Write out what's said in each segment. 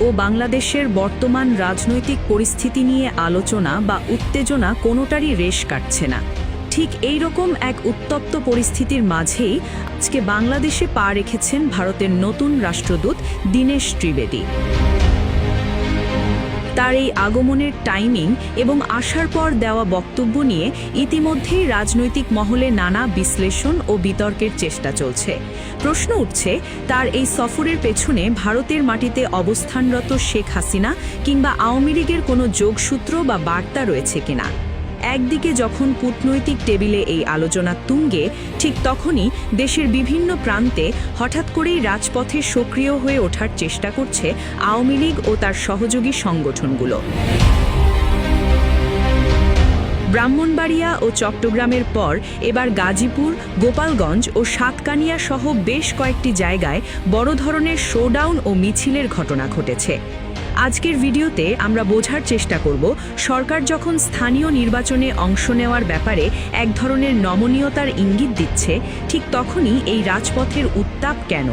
ও বাংলাদেশের বর্তমান রাজনৈতিক পরিস্থিতি নিয়ে আলোচনা বা উত্তেজনা কোনোটারই রেশ কাটছে না। ঠিক এই রকম এক উত্তপ্ত পরিস্থিতির মাঝেই আজকে বাংলাদেশে পা রেখেছেন ভারতের নতুন রাষ্ট্রদূত দীনেশ ত্রিবেদী। তার এই আগমনের টাইমিং এবং আসার পর দেওয়া বক্তব্য নিয়ে ইতিমধ্যেই রাজনৈতিক মহলে নানা বিশ্লেষণ ও বিতর্কের চেষ্টা চলছে। প্রশ্ন উঠছে, তার এই সফরের পেছনে ভারতের মাটিতে অবস্থানরত শেখ হাসিনা কিংবা আওয়ামী লীগের কোনো যোগসূত্র বা বার্তা রয়েছে কিনা। একদিকে যখন কূটনৈতিক টেবিলে এই আলোচনা তুঙ্গে, ঠিক তখনই দেশের বিভিন্ন প্রান্তে হঠাৎ করেই রাজপথে সক্রিয় হয়ে ওঠার চেষ্টা করছে আওয়ামী লীগ ও তার সহযোগী সংগঠনগুলো। ব্রাহ্মণবাড়িয়া ও চট্টগ্রামের পর এবার গাজীপুর, গোপালগঞ্জ ও সাতকানিয়া সহ বেশ কয়েকটি জায়গায় বড় ধরনের শোডাউন ও মিছিলের ঘটনা ঘটেছে। আজকের ভিডিওতে আমরা বোঝার চেষ্টা করব, সরকার যখন স্থানীয় নির্বাচনে অংশ নেওয়ার ব্যাপারে এক ধরনের নমনীয়তার ইঙ্গিত দিচ্ছে, ঠিক তখনই এই রাজপথের উত্তাপ কেন?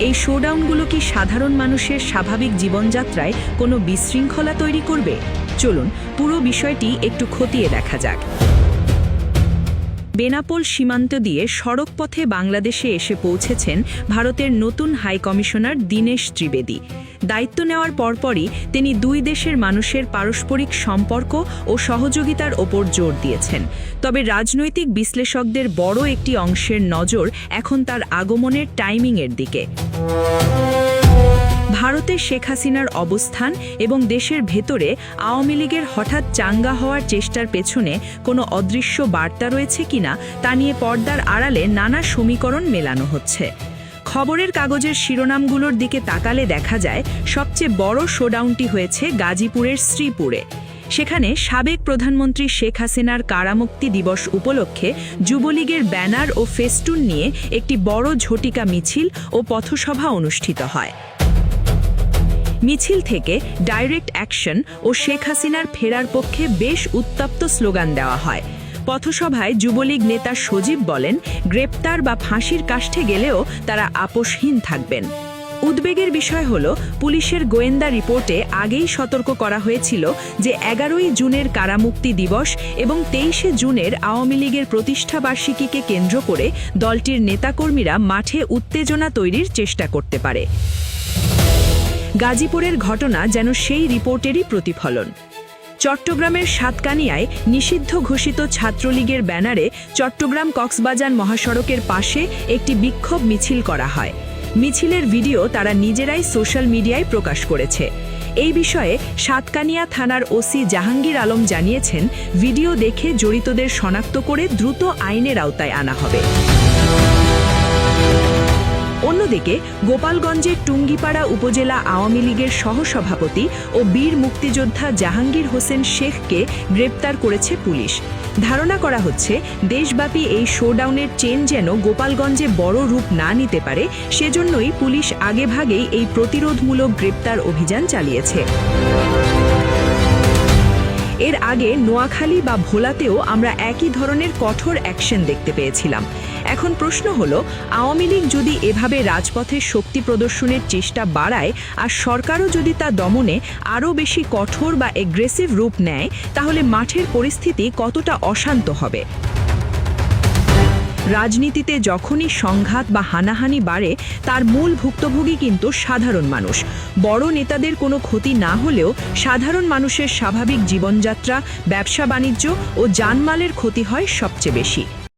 এই শোডাউনগুলো কি সাধারণ মানুষের স্বাভাবিক জীবনযাত্রায় কোনো বিশৃঙ্খলা তৈরি করবে? চলুন পুরো বিষয়টি একটু খতিয়ে দেখা যাক। বেনাপোল সীমান্ত দিয়ে সড়কপথে বাংলাদেশে এসে পৌঁছেছেন ভারতের নতুন হাই কমিশনার দীনেশ ত্রিবেদী। দায়িত্ব নেওয়ার পরপরই তিনি দুই দেশের মানুষের পারস্পরিক সম্পর্ক ও সহযোগিতার ওপর জোর দিয়েছেন। তবে রাজনৈতিক বিশ্লেষকদের বড় একটি অংশের নজর এখন তার আগমনের টাইমিংয়ের দিকে। ভারতে শেখ হাসিনার অবস্থান এবং দেশের ভেতরে আওয়ামী লীগের হঠাৎ চাঙ্গা হওয়ার চেষ্টার পেছনে কোনো অদৃশ্য বার্তা রয়েছে কিনা তা নিয়ে পর্দার আড়ালে নানা সমীকরণ মেলানো হচ্ছে। খবরের কাগজের শিরোনামগুলোর দিকে তাকালে দেখা যায়, সবচেয়ে বড় শোডাউনটি হয়েছে গাজীপুরের শ্রীপুরে। সেখানে সাবেক প্রধানমন্ত্রী শেখ হাসিনার কারামুক্তি দিবস উপলক্ষে যুবলীগের ব্যানার ও ফেস্টুন নিয়ে একটি বড় ঝটিকা মিছিল ও পথসভা অনুষ্ঠিত হয়। মিছিল থেকে ডাইরেক্ট অ্যাকশন ও শেখ হাসিনার ফেরার পক্ষে বেশ উত্তপ্ত স্লোগান দেওয়া হয়। পথসভায় যুবলীগ নেতা সজীব বলেন, গ্রেপ্তার বা ফাঁসির কাষ্ঠে গেলেও তারা আপোষহীন থাকবেন। উদ্বেগের বিষয় হল, পুলিশের গোয়েন্দা রিপোর্টে আগেই সতর্ক করা হয়েছিল যে 11ই জুনের কারামুক্তি দিবস এবং 23শে জুনের আওয়ামী লীগের প্রতিষ্ঠাবার্ষিকীকে কেন্দ্র করে দলটির নেতাকর্মীরা মাঠে উত্তেজনা তৈরির চেষ্টা করতে পারে। গাজীপুরের ঘটনা যেন সেই রিপোর্টেরই প্রতিফলন। চট্টগ্রামের সাতকানিয়ায় নিষিদ্ধ ঘোষিত ছাত্রলীগের ব্যানারে চট্টগ্রাম কক্সবাজার মহাসড়কের পাশে একটি বিক্ষোভ মিছিল করা হয়। মিছিলের ভিডিও তারা নিজেরাই সোশ্যাল মিডিয়ায় প্রকাশ করেছে। এই বিষয়ে সাতকানিয়া থানার ওসি জাহাঙ্গীর আলম জানিয়েছেন, ভিডিও দেখে জড়িতদের শনাক্ত করে দ্রুত আইনের আওতায় আনা হবে। অন্যদিকে গোপালগঞ্জের টুঙ্গিপাড়া উপজেলা আওয়ামী লীগের সহসভাপতি ও বীর মুক্তিযোদ্ধা জাহাঙ্গীর হোসেন শেখকে গ্রেপ্তার করেছে পুলিশ। ধারণা করা হচ্ছে, দেশব্যাপী এই শোডাউনের চেন যেন গোপালগঞ্জে বড় রূপ না নিতে পারে, সেজন্যই পুলিশ আগেভাগেই এই প্রতিরোধমূলক গ্রেপ্তার অভিযান চালিয়েছে। এর আগে নোয়াখালী বা ভোলাতেও আমরা একই ধরনের কঠোর অ্যাকশন দেখতে পেয়েছিলাম। এখন প্রশ্ন হলো, আওয়ামী লীগ যদি এভাবে রাজপথে শক্তি প্রদর্শনের চেষ্টা বাড়ায় আর সরকারও যদি তা দমনে আরও বেশি কঠোর বা এগ্রেসিভ রূপ নেয়, তাহলে মাঠের পরিস্থিতি কতটা অশান্ত হবে। রাজনীতিতে যখনই সংঘাত বা হানাহানি বাড়ে, তার মূল ভুক্তভোগী কিন্তু সাধারণ মানুষ। বড় নেতাদের কোনো ক্ষতি না হলেও সাধারণ মানুষের স্বাভাবিক জীবনযাত্রা, ব্যবসা বাণিজ্য ও জানমালের ক্ষতি হয় সবচেয়ে বেশি।